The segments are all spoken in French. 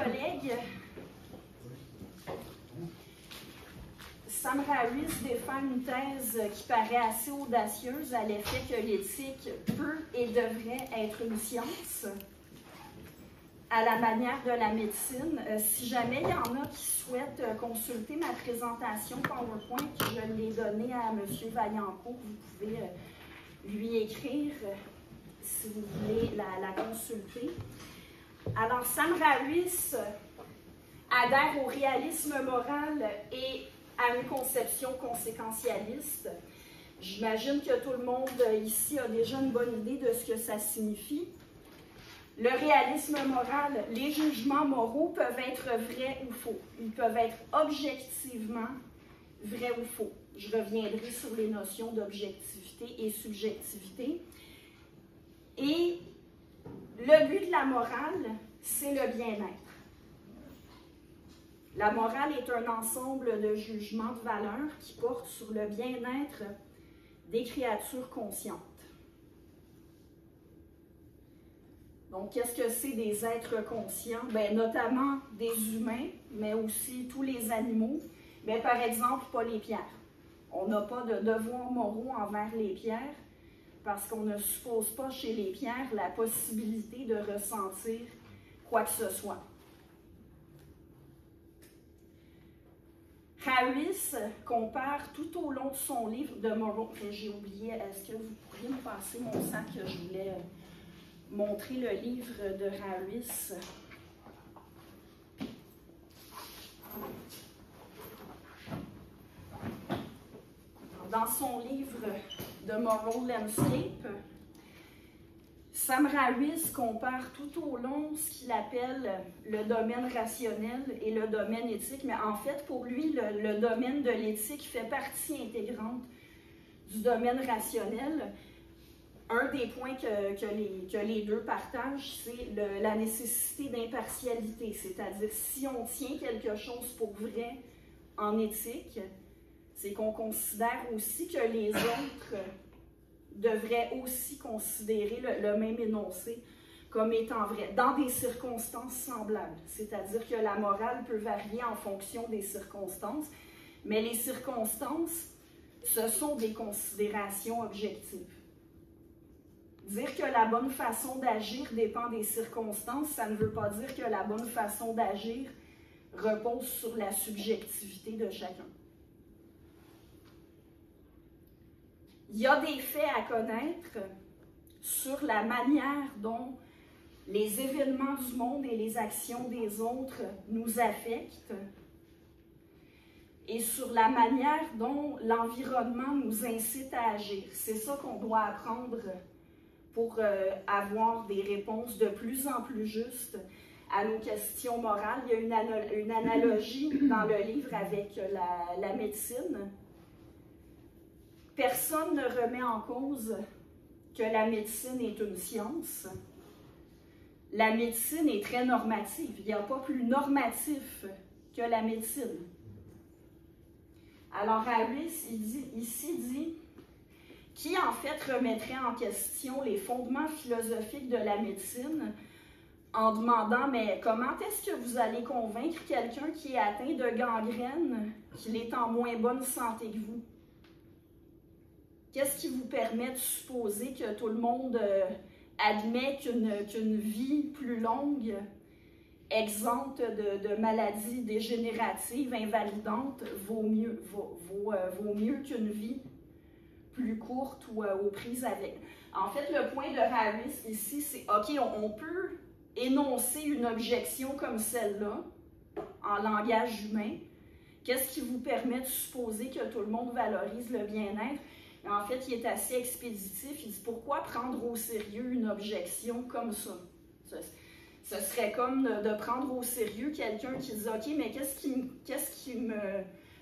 collègue, Sam Harris défend une thèse qui paraît assez audacieuse à l'effet que l'éthique peut et devrait être une science, à la manière de la médecine. Si jamais il y en a qui souhaitent consulter ma présentation PowerPoint, je l'ai donnée à M. Vaillancourt, vous pouvez lui écrire si vous voulez la consulter. Alors, Sam Harris adhère au réalisme moral et à une conception conséquentialiste. J'imagine que tout le monde ici a déjà une bonne idée de ce que ça signifie. Le réalisme moral, les jugements moraux peuvent être vrais ou faux. Ils peuvent être objectivement vrais ou faux. Je reviendrai sur les notions d'objectivité et subjectivité. Et le but de la morale, c'est le bien-être. La morale est un ensemble de jugements de valeur qui portent sur le bien-être des créatures conscientes. Donc, qu'est-ce que c'est des êtres conscients? Bien, notamment des humains, mais aussi tous les animaux. Mais par exemple, pas les pierres. On n'a pas de devoirs moraux envers les pierres parce qu'on ne suppose pas chez les pierres la possibilité de ressentir quoi que ce soit. Harris compare tout au long de son livre de Moral. J'ai oublié, est-ce que vous pourriez me passer mon sac? Je voulais montrer le livre de Harris. Dans son livre de Moral Landscape, Sam Harris compare tout au long ce qu'il appelle le domaine rationnel et le domaine éthique, mais en fait, pour lui, le domaine de l'éthique fait partie intégrante du domaine rationnel. Un des points que les deux partagent, c'est la nécessité d'impartialité, c'est-à-dire si on tient quelque chose pour vrai en éthique, c'est qu'on considère aussi que les autres devraient aussi considérer le même énoncé comme étant vrai, dans des circonstances semblables. C'est-à-dire que la morale peut varier en fonction des circonstances, mais les circonstances, ce sont des considérations objectives. Dire que la bonne façon d'agir dépend des circonstances, ça ne veut pas dire que la bonne façon d'agir repose sur la subjectivité de chacun. Il y a des faits à connaître sur la manière dont les événements du monde et les actions des autres nous affectent et sur la manière dont l'environnement nous incite à agir. C'est ça qu'on doit apprendre pour avoir des réponses de plus en plus justes à nos questions morales. Il y a une analogie dans le livre avec la médecine. Personne ne remet en cause que la médecine est une science. La médecine est très normative. Il n'y a pas plus normatif que la médecine. Alors Harris, ici dit, qui en fait remettrait en question les fondements philosophiques de la médecine en demandant, mais comment est-ce que vous allez convaincre quelqu'un qui est atteint de gangrène qu'il est en moins bonne santé que vous? Qu'est-ce qui vous permet de supposer que tout le monde admet qu'une vie plus longue, exempte de maladies dégénératives, invalidantes, vaut mieux qu'une vie plus courte ou aux prises avec? En fait, le point de Harris ici, c'est OK, on peut énoncer une objection comme celle-là en langage humain. Qu'est-ce qui vous permet de supposer que tout le monde valorise le bien-être? En fait, il est assez expéditif. Il dit, pourquoi prendre au sérieux une objection comme ça? Ce serait comme de prendre au sérieux quelqu'un qui dit, OK, mais qu'est-ce qui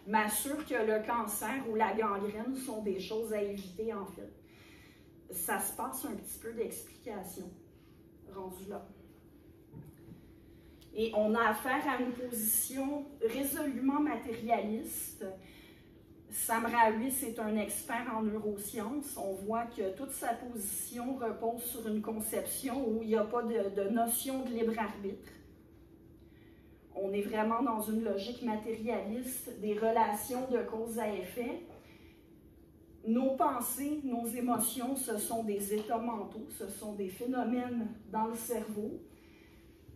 m'assure que le cancer ou la gangrène sont des choses à éviter, en fait? Ça se passe un petit peu d'explication, rendu là. Et on a affaire à une position résolument matérialiste. Sam Harris est un expert en neurosciences. On voit que toute sa position repose sur une conception où il n'y a pas de notion de libre arbitre. on est vraiment dans une logique matérialiste des relations de cause à effet. Nos pensées, nos émotions, ce sont des états mentaux, ce sont des phénomènes dans le cerveau.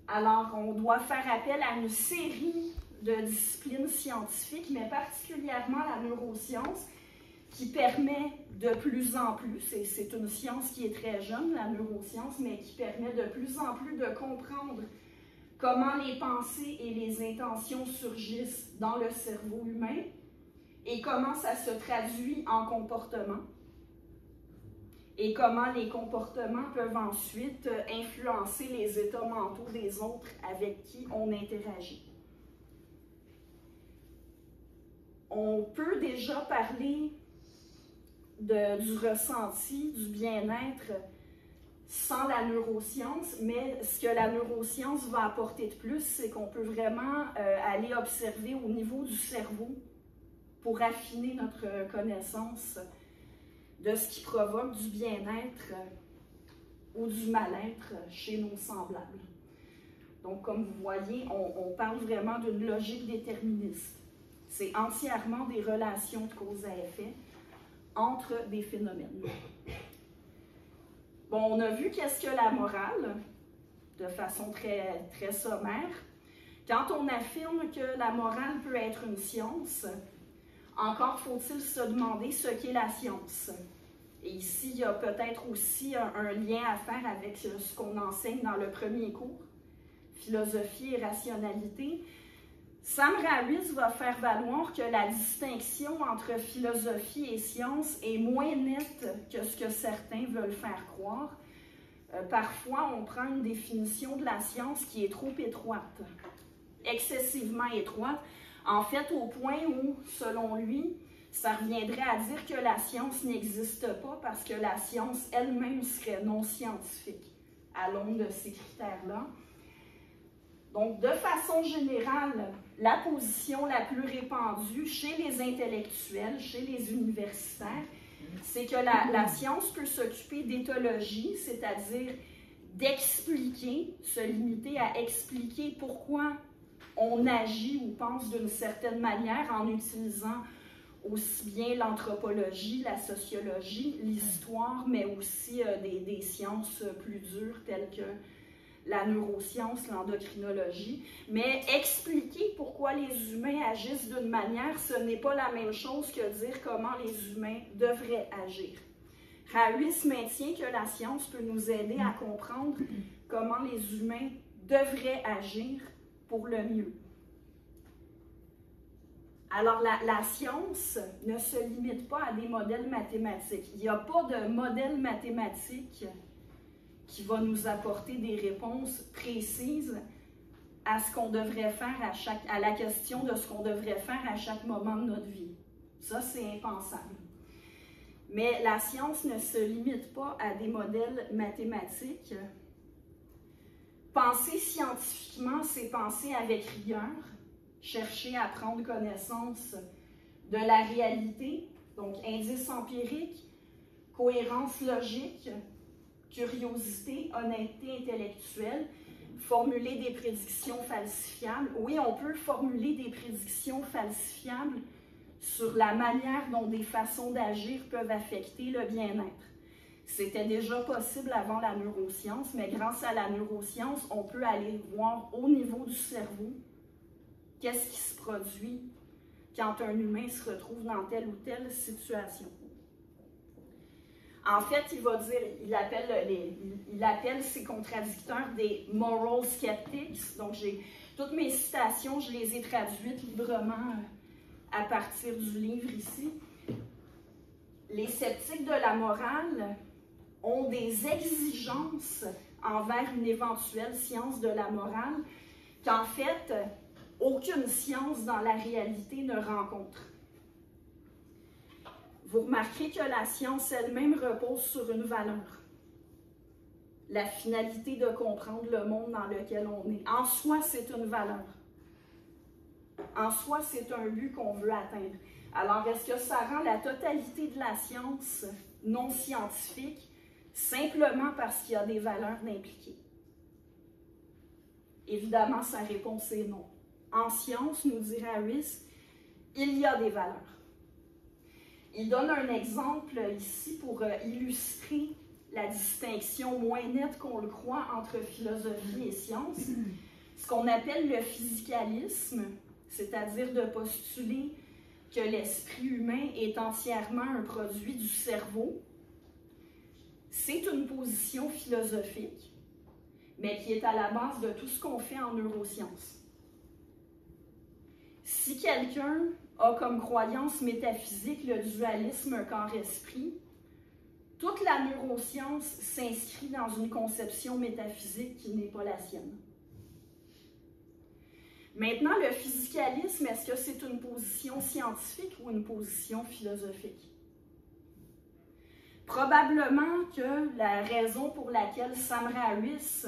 Alors, on doit faire appel à une série de disciplines scientifiques, mais particulièrement la neuroscience, qui permet de plus en plus, et c'est une science qui est très jeune, la neuroscience, mais qui permet de plus en plus de comprendre comment les pensées et les intentions surgissent dans le cerveau humain et comment ça se traduit en comportement et comment les comportements peuvent ensuite influencer les états mentaux des autres avec qui on interagit. On peut déjà parler du ressenti, du bien-être sans la neuroscience, mais ce que la neuroscience va apporter de plus, c'est qu'on peut vraiment aller observer au niveau du cerveau pour affiner notre connaissance de ce qui provoque du bien-être ou du mal-être chez nos semblables. Donc, comme vous voyez, on parle vraiment d'une logique déterministe. C'est entièrement des relations de cause à effet entre des phénomènes. Bon, on a vu qu'est-ce que la morale, de façon très, très sommaire. Quand on affirme que la morale peut être une science, encore faut-il se demander ce qu'est la science. Et ici, il y a peut-être aussi un lien à faire avec ce qu'on enseigne dans le premier cours, philosophie et rationalité. Sam Rawitz va faire valoir que la distinction entre philosophie et science est moins nette que ce que certains veulent faire croire. Parfois, on prend une définition de la science qui est trop étroite, excessivement étroite, en fait au point où, selon lui, ça reviendrait à dire que la science n'existe pas parce que la science elle-même serait non scientifique à l'aune de ces critères-là. Donc, de façon générale, la position la plus répandue chez les intellectuels, chez les universitaires, c'est que la science peut s'occuper d'éthologie, c'est-à-dire d'expliquer, se limiter à expliquer pourquoi on agit ou pense d'une certaine manière en utilisant aussi bien l'anthropologie, la sociologie, l'histoire, mais aussi des sciences plus dures telles que la neuroscience, l'endocrinologie. Mais expliquer pourquoi les humains agissent d'une manière, ce n'est pas la même chose que dire comment les humains devraient agir. Rawitz maintient que la science peut nous aider à comprendre comment les humains devraient agir pour le mieux. Alors, la science ne se limite pas à des modèles mathématiques. Il n'y a pas de modèle mathématique qui va nous apporter des réponses précises à ce qu'on devrait faire à la question de ce qu'on devrait faire à chaque moment de notre vie. Ça, c'est impensable. Mais la science ne se limite pas à des modèles mathématiques. Penser scientifiquement, c'est penser avec rigueur, chercher à prendre connaissance de la réalité, donc indices empiriques, cohérence logique, curiosité, honnêteté intellectuelle, formuler des prédictions falsifiables. Oui, on peut formuler des prédictions falsifiables sur la manière dont des façons d'agir peuvent affecter le bien-être. C'était déjà possible avant la neuroscience, mais grâce à la neuroscience, on peut aller voir au niveau du cerveau qu'est-ce qui se produit quand un humain se retrouve dans telle ou telle situation. En fait, il va dire, il appelle ses contradicteurs des moral skeptics. Donc, toutes mes citations, je les ai traduites librement à partir du livre ici. Les sceptiques de la morale ont des exigences envers une éventuelle science de la morale qu'en fait, aucune science dans la réalité ne rencontre. Vous remarquerez que la science elle-même repose sur une valeur. La finalité de comprendre le monde dans lequel on est. En soi, c'est une valeur. En soi, c'est un but qu'on veut atteindre. Alors, est-ce que ça rend la totalité de la science non scientifique simplement parce qu'il y a des valeurs impliquées? Évidemment, sa réponse est non. En science, nous dit Harris, il y a des valeurs. Il donne un exemple ici pour illustrer la distinction moins nette qu'on le croit entre philosophie et science, ce qu'on appelle le physicalisme, c'est-à-dire de postuler que l'esprit humain est entièrement un produit du cerveau. C'est une position philosophique, mais qui est à la base de tout ce qu'on fait en neurosciences. Si quelqu'un a comme croyance métaphysique le dualisme corps-esprit, toute la neuroscience s'inscrit dans une conception métaphysique qui n'est pas la sienne. Maintenant, le physicalisme, est-ce que c'est une position scientifique ou une position philosophique? Probablement que la raison pour laquelle Sam Harris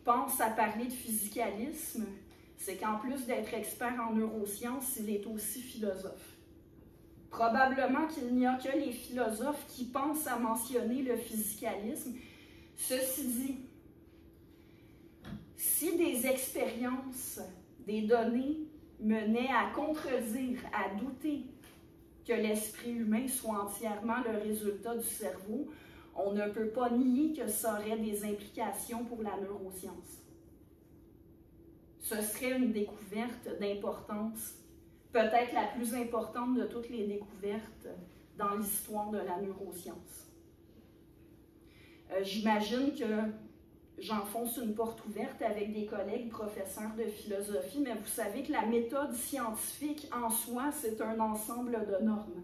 pense à parler de physicalisme, c'est qu'en plus d'être expert en neurosciences, il est aussi philosophe. Probablement qu'il n'y a que les philosophes qui pensent à mentionner le physicalisme. Ceci dit, si des expériences, des données menaient à contredire, à douter que l'esprit humain soit entièrement le résultat du cerveau, on ne peut pas nier que ça aurait des implications pour la neuroscience. Ce serait une découverte d'importance, peut-être la plus importante de toutes les découvertes dans l'histoire de la neuroscience. J'imagine que j'enfonce une porte ouverte avec des collègues professeurs de philosophie, mais vous savez que la méthode scientifique en soi, c'est un ensemble de normes.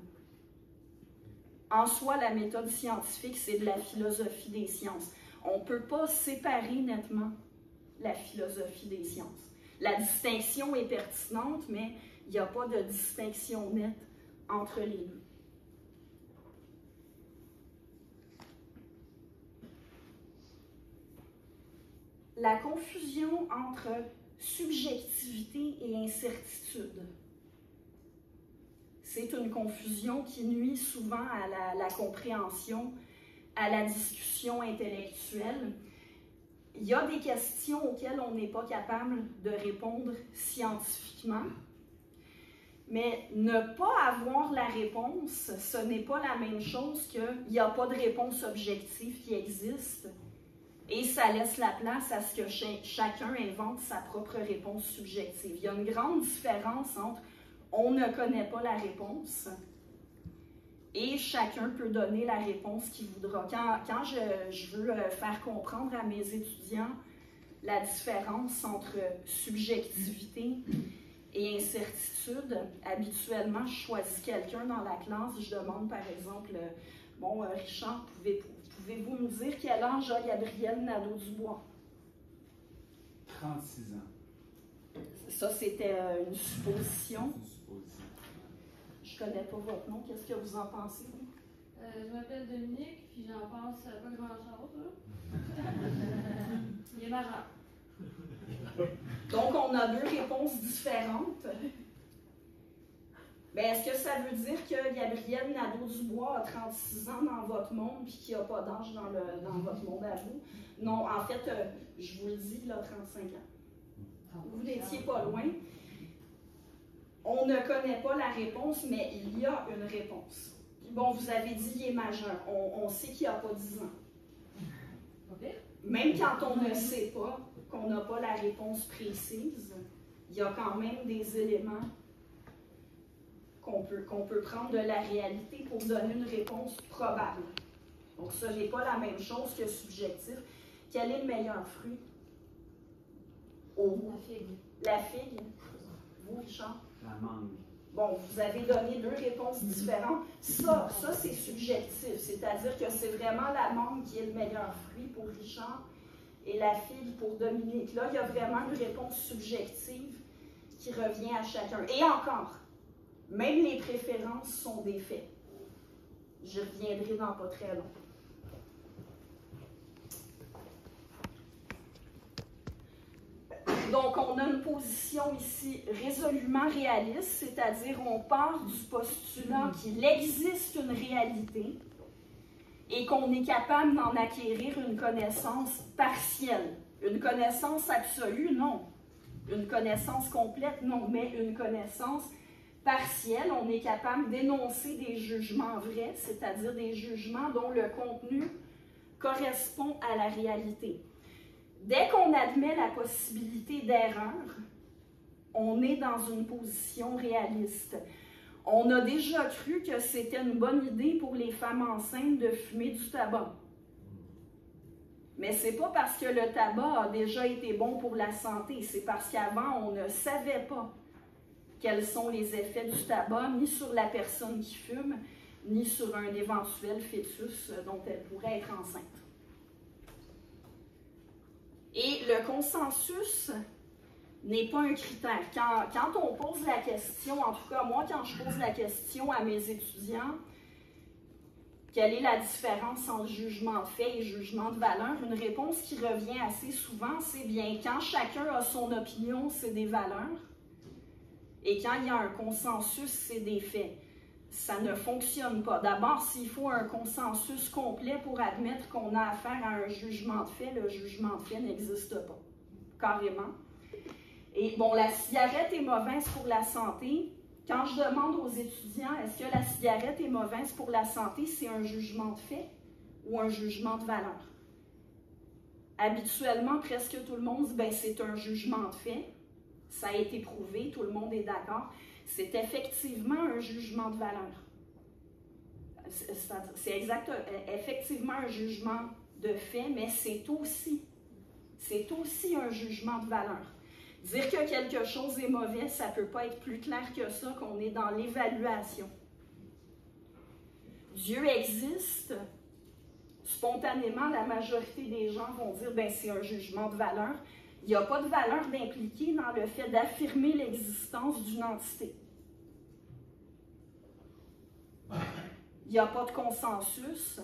En soi, la méthode scientifique, c'est de la philosophie des sciences. On ne peut pas séparer nettement la philosophie des sciences. La distinction est pertinente, mais il n'y a pas de distinction nette entre les deux. La confusion entre subjectivité et incertitude. C'est une confusion qui nuit souvent à la compréhension, à la discussion intellectuelle. Il y a des questions auxquelles on n'est pas capable de répondre scientifiquement, mais ne pas avoir la réponse, ce n'est pas la même chose qu'il n'y a pas de réponse objective qui existe, et ça laisse la place à ce que chacun invente sa propre réponse subjective. Il y a une grande différence entre « on ne connaît pas la réponse » et chacun peut donner la réponse qu'il voudra. Quand je veux faire comprendre à mes étudiants la différence entre subjectivité et incertitude, habituellement, je choisis quelqu'un dans la classe, je demande par exemple, bon, Richard, pouvez-vous nous dire quel âge a Gabriel Nadeau-Dubois? 36 ans. Ça, c'était une supposition. Je ne connais pas votre nom. Qu'est-ce que vous en pensez, vous? Je m'appelle Dominique, puis j'en pense pas grand-chose. Il est marrant. Donc, on a deux réponses différentes. Bien, est-ce que ça veut dire que Gabriel Nadeau-Dubois a 36 ans dans votre monde puis qu'il n'y a pas d'âge dans votre monde à vous? Non, en fait, je vous le dis, il a 35 ans. Vous n'étiez pas loin. On ne connaît pas la réponse, mais il y a une réponse. Bon, vous avez dit qu'il est majeur. On sait qu'il n'a pas 10 ans. Même quand on ne sait pas, qu'on n'a pas la réponse précise, il y a quand même des éléments qu'on peut prendre de la réalité pour donner une réponse probable. Donc, ça n'est pas la même chose que subjectif. Quel est le meilleur fruit? La figue. La figue. Vous, Richard? La mangue. Bon, vous avez donné deux réponses différentes. Ça c'est subjectif, c'est-à-dire que c'est vraiment la mangue qui est le meilleur fruit pour Richard et la figue pour Dominique. Là, il y a vraiment une réponse subjective qui revient à chacun. Et encore, même les préférences sont des faits. J'y reviendrai dans pas très long. Donc, on a une position ici résolument réaliste, c'est-à-dire on part du postulat qu'il existe une réalité et qu'on est capable d'en acquérir une connaissance partielle. Une connaissance absolue, non. une connaissance complète, non, mais une connaissance partielle. On est capable d'énoncer des jugements vrais, c'est-à-dire des jugements dont le contenu correspond à la réalité. Dès qu'on admet la possibilité d'erreur, on est dans une position réaliste. On a déjà cru que c'était une bonne idée pour les femmes enceintes de fumer du tabac. Mais ce n'est pas parce que le tabac a déjà été bon pour la santé, c'est parce qu'avant, on ne savait pas quels sont les effets du tabac, ni sur la personne qui fume, ni sur un éventuel fœtus dont elle pourrait être enceinte. Et le consensus n'est pas un critère. Quand on pose la question, en tout cas moi, quand je pose la question à mes étudiants, quelle est la différence entre jugement de fait et jugement de valeur, une réponse qui revient assez souvent, c'est bien, quand chacun a son opinion, c'est des valeurs, et quand il y a un consensus, c'est des faits. Ça ne fonctionne pas. D'abord, s'il faut un consensus complet pour admettre qu'on a affaire à un jugement de fait, le jugement de fait n'existe pas, carrément. Et bon, la cigarette est mauvaise pour la santé. Quand je demande aux étudiants, est-ce que la cigarette est mauvaise pour la santé, c'est un jugement de fait ou un jugement de valeur? Habituellement, presque tout le monde dit, ben, c'est un jugement de fait. Ça a été prouvé, tout le monde est d'accord. C'est effectivement un jugement de valeur. C'est effectivement un jugement de fait, mais c'est aussi un jugement de valeur. Dire que quelque chose est mauvais, ça ne peut pas être plus clair que ça, qu'on est dans l'évaluation. Dieu existe. Spontanément, la majorité des gens vont dire, ben, c'est un jugement de valeur. Il n'y a pas de valeur d'impliquer dans le fait d'affirmer l'existence d'une entité. Il n'y a pas de consensus,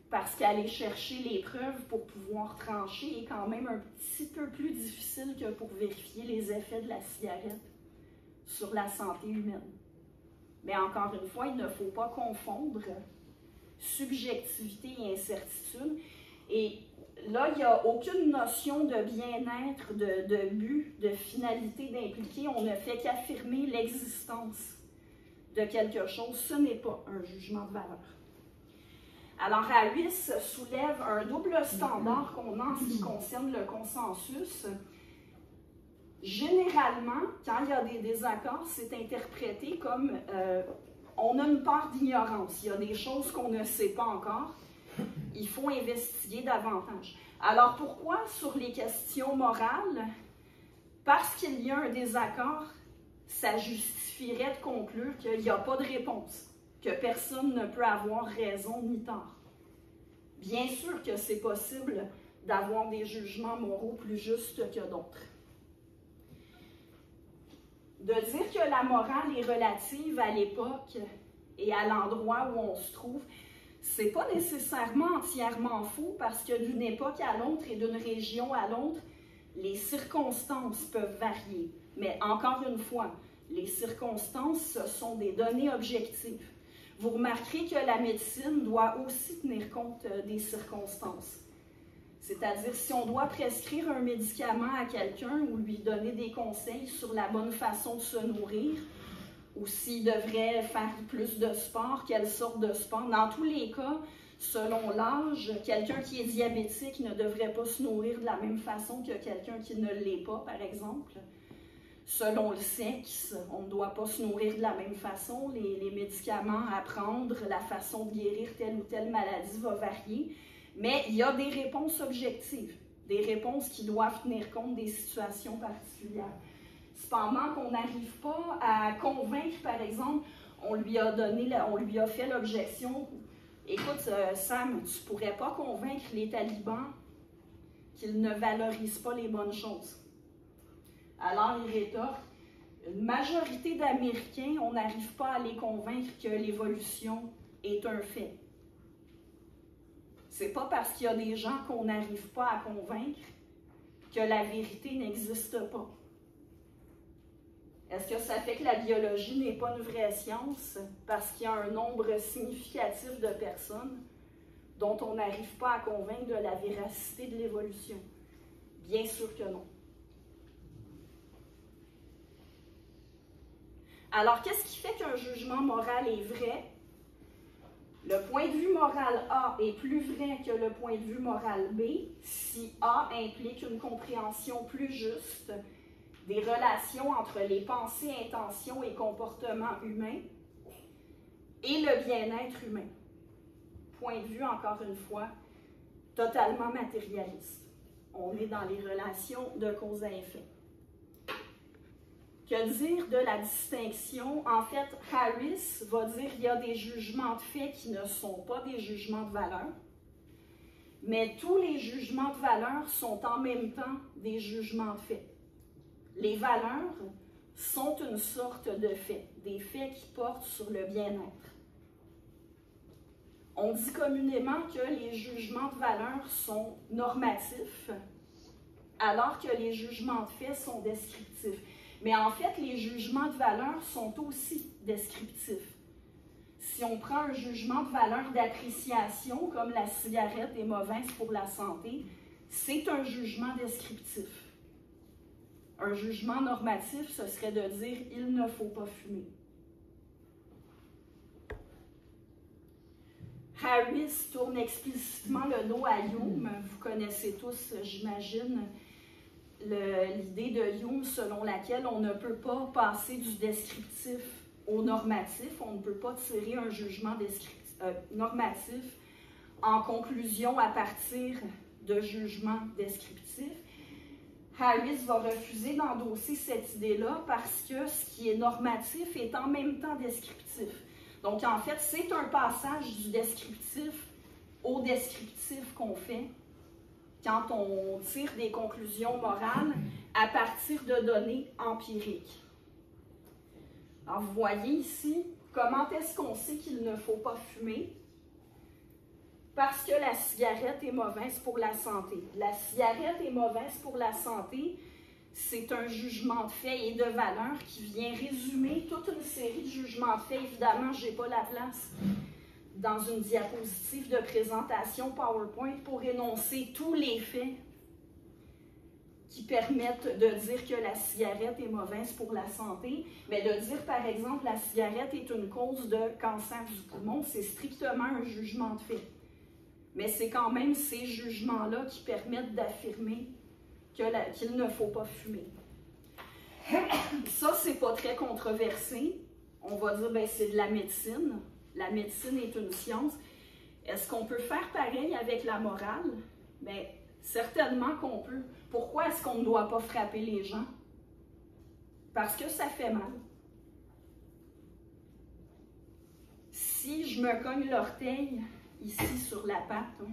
parce qu'aller chercher les preuves pour pouvoir trancher est quand même un petit peu plus difficile que pour vérifier les effets de la cigarette sur la santé humaine. Mais encore une fois, il ne faut pas confondre subjectivité et incertitude. Et là, il n'y a aucune notion de bien-être, de but, de finalité d'impliquer. On ne fait qu'affirmer l'existence de quelque chose. Ce n'est pas un jugement de valeur. Alors, Harris soulève un double standard qu'on a en ce qui concerne le consensus. Généralement, quand il y a des désaccords, c'est interprété comme on a une part d'ignorance. Il y a des choses qu'on ne sait pas encore. Il faut investiguer davantage. Alors, pourquoi sur les questions morales? Parce qu'il y a un désaccord, ça justifierait de conclure qu'il n'y a pas de réponse, que personne ne peut avoir raison ni tort. Bien sûr que c'est possible d'avoir des jugements moraux plus justes que d'autres. De dire que la morale est relative à l'époque et à l'endroit où on se trouve, c'est pas nécessairement entièrement faux parce que d'une époque à l'autre et d'une région à l'autre, les circonstances peuvent varier. Mais encore une fois, les circonstances, ce sont des données objectives. Vous remarquerez que la médecine doit aussi tenir compte des circonstances. C'est-à-dire, si on doit prescrire un médicament à quelqu'un ou lui donner des conseils sur la bonne façon de se nourrir, ou s'il devrait faire plus de sport, quelle sorte de sport. Dans tous les cas, selon l'âge, quelqu'un qui est diabétique ne devrait pas se nourrir de la même façon que quelqu'un qui ne l'est pas, par exemple. Selon le sexe, on ne doit pas se nourrir de la même façon. Les médicaments à prendre, la façon de guérir telle ou telle maladie va varier. Mais il y a des réponses objectives, des réponses qui doivent tenir compte des situations particulières. Cependant qu'on n'arrive pas à convaincre, par exemple, on lui a fait l'objection, écoute Sam, tu ne pourrais pas convaincre les talibans qu'ils ne valorisent pas les bonnes choses. Alors il rétorque, une majorité d'Américains, on n'arrive pas à les convaincre que l'évolution est un fait. C'est pas parce qu'il y a des gens qu'on n'arrive pas à convaincre que la vérité n'existe pas. Est-ce que ça fait que la biologie n'est pas une vraie science parce qu'il y a un nombre significatif de personnes dont on n'arrive pas à convaincre de la véracité de l'évolution? Bien sûr que non. Alors, qu'est-ce qui fait qu'un jugement moral est vrai? Le point de vue moral A est plus vrai que le point de vue moral B si A implique une compréhension plus juste des relations entre les pensées, intentions et comportements humains et le bien-être humain. Point de vue, encore une fois, totalement matérialiste. On est dans les relations de cause à effet. Que dire de la distinction? En fait, Harris va dire qu'il y a des jugements de fait qui ne sont pas des jugements de valeur, mais tous les jugements de valeur sont en même temps des jugements de fait. Les valeurs sont une sorte de fait, des faits qui portent sur le bien-être. On dit communément que les jugements de valeur sont normatifs, alors que les jugements de fait sont descriptifs. Mais en fait, les jugements de valeur sont aussi descriptifs. Si on prend un jugement de valeur d'appréciation, comme la cigarette est mauvaise pour la santé, c'est un jugement descriptif. Un jugement normatif, ce serait de dire « il ne faut pas fumer ». Harris tourne explicitement le dos à Hume. Vous connaissez tous, j'imagine, l'idée de Hume selon laquelle on ne peut pas passer du descriptif au normatif. On ne peut pas tirer un jugement normatif en conclusion à partir de jugements descriptifs. Harris va refuser d'endosser cette idée-là parce que ce qui est normatif est en même temps descriptif. Donc, en fait, c'est un passage du descriptif au descriptif qu'on fait quand on tire des conclusions morales à partir de données empiriques. Alors, vous voyez ici, comment est-ce qu'on sait qu'il ne faut pas fumer? Parce que la cigarette est mauvaise pour la santé. La cigarette est mauvaise pour la santé, c'est un jugement de fait et de valeur qui vient résumer toute une série de jugements de fait. Évidemment, je n'ai pas la place dans une diapositive de présentation PowerPoint pour énoncer tous les faits qui permettent de dire que la cigarette est mauvaise pour la santé, mais de dire, par exemple, la cigarette est une cause de cancer du poumon, c'est strictement un jugement de fait. Mais c'est quand même ces jugements-là qui permettent d'affirmer qu'il ne faut pas fumer. Ça, c'est pas très controversé. On va dire, ben, c'est de la médecine. La médecine est une science. Est-ce qu'on peut faire pareil avec la morale? Bien, certainement qu'on peut. Pourquoi est-ce qu'on ne doit pas frapper les gens? Parce que ça fait mal. Si je me cogne l'orteil ici sur la patte,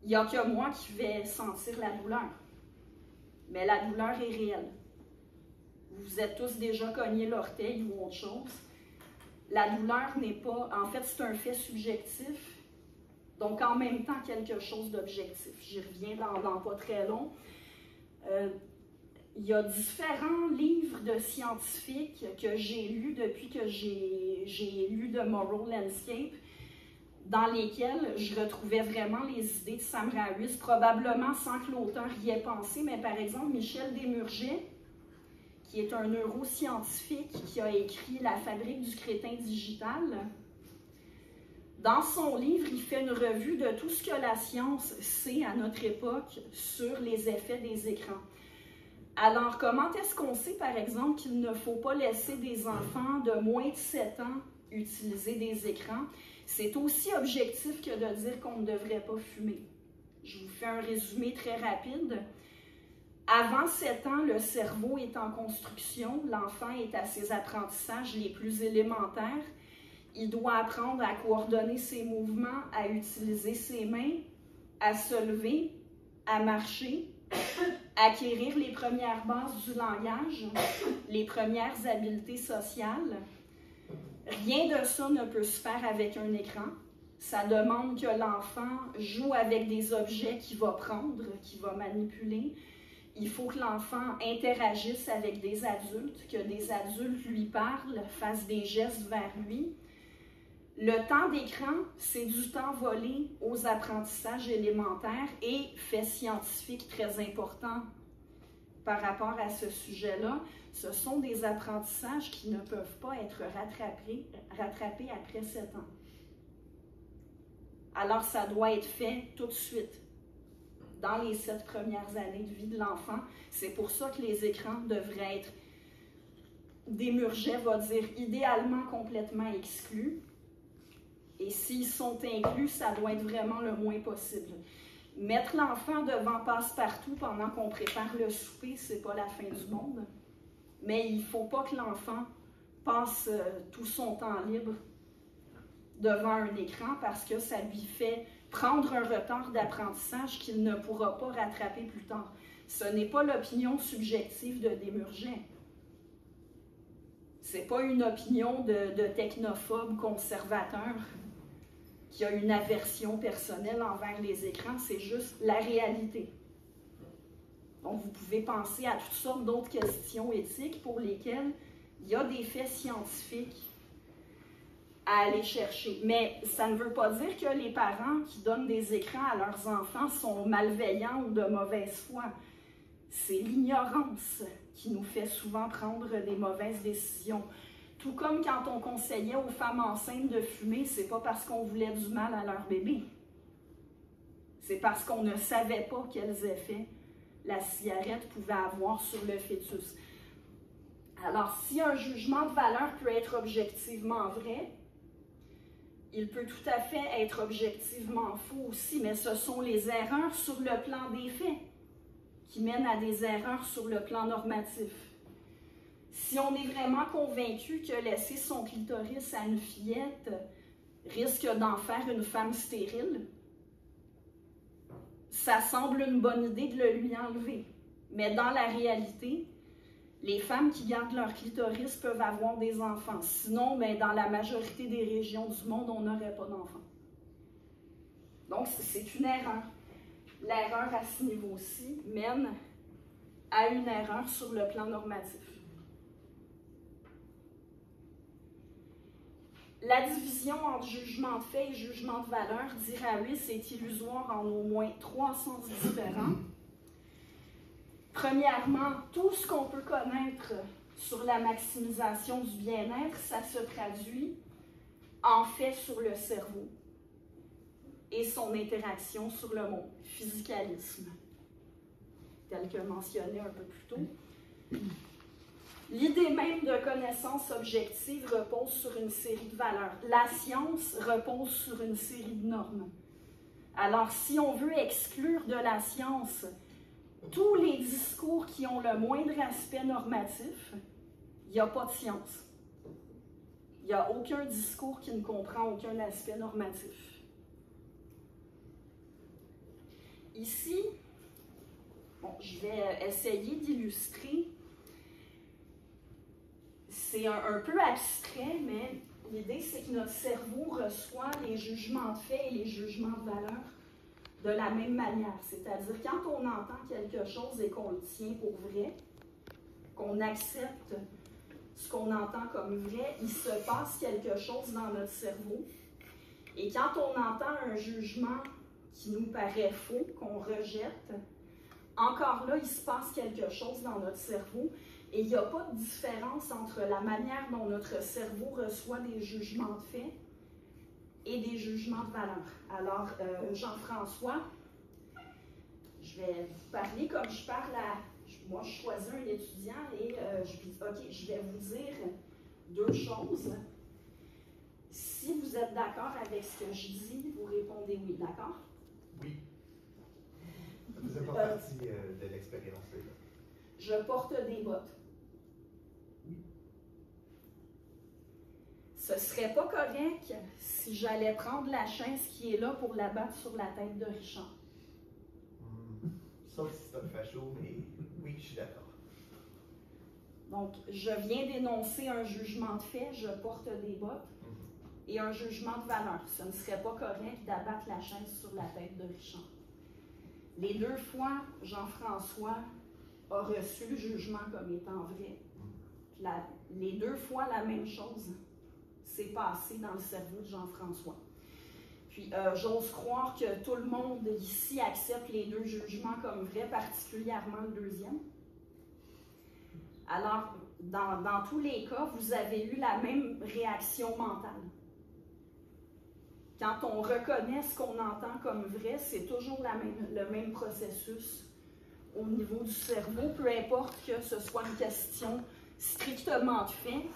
il n'y a que moi qui vais sentir la douleur. Mais la douleur est réelle. Vous vous êtes tous déjà cogné l'orteil ou autre chose. La douleur n'est pas... En fait, c'est un fait subjectif, donc en même temps quelque chose d'objectif. J'y reviens dans pas très long. Il y a différents livres de scientifiques que j'ai lus depuis que j'ai lu The Moral Landscape, dans lesquels je retrouvais vraiment les idées de Sam Harris, probablement sans que l'auteur y ait pensé, mais par exemple, Michel Desmurget, qui est un neuroscientifique qui a écrit La fabrique du crétin digital, dans son livre, il fait une revue de tout ce que la science sait à notre époque sur les effets des écrans. Alors, comment est-ce qu'on sait, par exemple, qu'il ne faut pas laisser des enfants de moins de 7 ans utiliser des écrans? C'est aussi objectif que de dire qu'on ne devrait pas fumer. Je vous fais un résumé très rapide. Avant 7 ans, le cerveau est en construction, l'enfant est à ses apprentissages les plus élémentaires. Il doit apprendre à coordonner ses mouvements, à utiliser ses mains, à se lever, à marcher, acquérir les premières bases du langage, les premières habiletés sociales. Rien de ça ne peut se faire avec un écran. Ça demande que l'enfant joue avec des objets qu'il va prendre, qu'il va manipuler. Il faut que l'enfant interagisse avec des adultes, que des adultes lui parlent, fassent des gestes vers lui. Le temps d'écran, c'est du temps volé aux apprentissages élémentaires et fait scientifique très important par rapport à ce sujet-là, ce sont des apprentissages qui ne peuvent pas être rattrapés après 7 ans. Alors, ça doit être fait tout de suite, dans les 7 premières années de vie de l'enfant. C'est pour ça que les écrans devraient être, Desmurget va dire, idéalement complètement exclus. Et s'ils sont inclus, ça doit être vraiment le moins possible. Mettre l'enfant devant passe-partout pendant qu'on prépare le souper, c'est pas la fin du monde. Mais il ne faut pas que l'enfant passe tout son temps libre devant un écran parce que ça lui fait prendre un retard d'apprentissage qu'il ne pourra pas rattraper plus tard. Ce n'est pas l'opinion subjective de Desmurget. Ce n'est pas une opinion de technophobe conservateur qui a une aversion personnelle envers les écrans, c'est juste la réalité. Donc, vous pouvez penser à toutes sortes d'autres questions éthiques pour lesquelles il y a des faits scientifiques à aller chercher. Mais ça ne veut pas dire que les parents qui donnent des écrans à leurs enfants sont malveillants ou de mauvaise foi. C'est l'ignorance qui nous fait souvent prendre des mauvaises décisions. Tout comme quand on conseillait aux femmes enceintes de fumer, c'est pas parce qu'on voulait du mal à leur bébé. C'est parce qu'on ne savait pas quels effets la cigarette pouvait avoir sur le fœtus. Alors, si un jugement de valeur peut être objectivement vrai, il peut tout à fait être objectivement faux aussi, mais ce sont les erreurs sur le plan des faits qui mènent à des erreurs sur le plan normatif. Si on est vraiment convaincu que laisser son clitoris à une fillette risque d'en faire une femme stérile, ça semble une bonne idée de le lui enlever. Mais dans la réalité, les femmes qui gardent leur clitoris peuvent avoir des enfants. Sinon, ben, dans la majorité des régions du monde, on n'aurait pas d'enfants. Donc, c'est une erreur. L'erreur à ce niveau-ci mène à une erreur sur le plan normatif. La division entre jugement de fait et jugement de valeur, dit Rahuis, est illusoire en au moins 3 sens différents. Premièrement, tout ce qu'on peut connaître sur la maximisation du bien-être, ça se traduit en fait sur le cerveau et son interaction sur le monde, physicalisme, tel que mentionné un peu plus tôt. L'idée même de connaissance objective repose sur une série de valeurs. La science repose sur une série de normes. Alors, si on veut exclure de la science tous les discours qui ont le moindre aspect normatif, il n'y a pas de science. Il n'y a aucun discours qui ne comprend aucun aspect normatif. Ici, bon, je vais essayer d'illustrer. C'est un peu abstrait, mais l'idée, c'est que notre cerveau reçoit les jugements de fait et les jugements de valeur de la même manière. C'est-à-dire, quand on entend quelque chose et qu'on le tient pour vrai, qu'on accepte ce qu'on entend comme vrai, il se passe quelque chose dans notre cerveau. Et quand on entend un jugement qui nous paraît faux, qu'on rejette, encore là, il se passe quelque chose dans notre cerveau. Et il n'y a pas de différence entre la manière dont notre cerveau reçoit des jugements de fait et des jugements de valeur. Alors, Jean-François, je vais vous parler comme je parle à... Moi, je choisis un étudiant et je lui dis, OK, je vais vous dire 2 choses. Si vous êtes d'accord avec ce que je dis, vous répondez oui, d'accord? Oui. Ça ne faisait pas partie de l'expérience. Je porte des bottes. Ce serait pas correct si j'allais prendre la chaise qui est là pour la battre sur la tête de Richard. Sauf si c'est un facho, mais oui, je suis d'accord. Donc, je viens d'énoncer un jugement de fait, je porte des bottes, et un jugement de valeur. Ce ne serait pas correct d'abattre la chaise sur la tête de Richard. Les 2 fois, Jean-François a reçu le jugement comme étant vrai. Les 2 fois, la même chose s'est passé dans le cerveau de Jean-François. Puis, j'ose croire que tout le monde ici accepte les 2 jugements comme vrais, particulièrement le 2e. Alors, dans tous les cas, vous avez eu la même réaction mentale. Quand on reconnaît ce qu'on entend comme vrai, c'est toujours le même processus au niveau du cerveau, peu importe que ce soit une question strictement de fait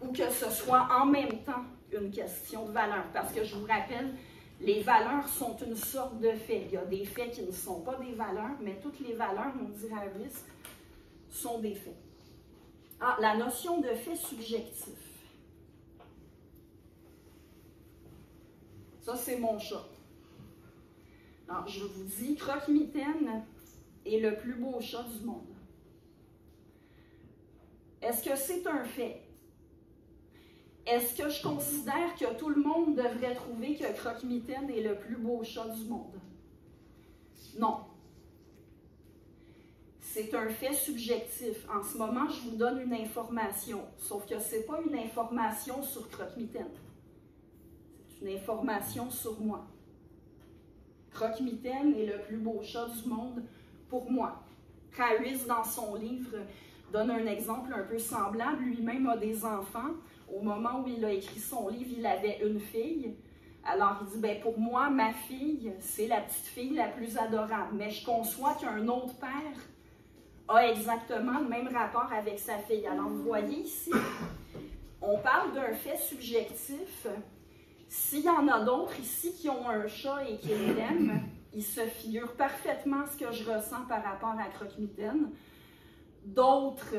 ou que ce soit en même temps une question de valeur. Parce que je vous rappelle, les valeurs sont une sorte de faits. Il y a des faits qui ne sont pas des valeurs, mais toutes les valeurs, on dirait à risque, sont des faits. Ah, la notion de fait subjectif. Ça, c'est mon chat. Alors, je vous dis, Croque-Mitaine est le plus beau chat du monde. Est-ce que c'est un fait? Est-ce que je considère que tout le monde devrait trouver que Croque-Mitaine est le plus beau chat du monde? Non. C'est un fait subjectif. En ce moment, je vous donne une information, sauf que ce n'est pas une information sur Croque-Mitaine. C'est une information sur moi. Croque-Mitaine est le plus beau chat du monde pour moi. Travis, dans son livre, donne un exemple un peu semblable. Lui-même a des enfants. Au moment où il a écrit son livre, il avait une fille. Alors, il dit, bien, pour moi, ma fille, c'est la petite fille la plus adorable. Mais je conçois qu'un autre père a exactement le même rapport avec sa fille. Alors, vous voyez ici, on parle d'un fait subjectif. S'il y en a d'autres ici qui ont un chat et qui l'aiment, ils se figurent parfaitement ce que je ressens par rapport à Croque-Mitaine. D'autres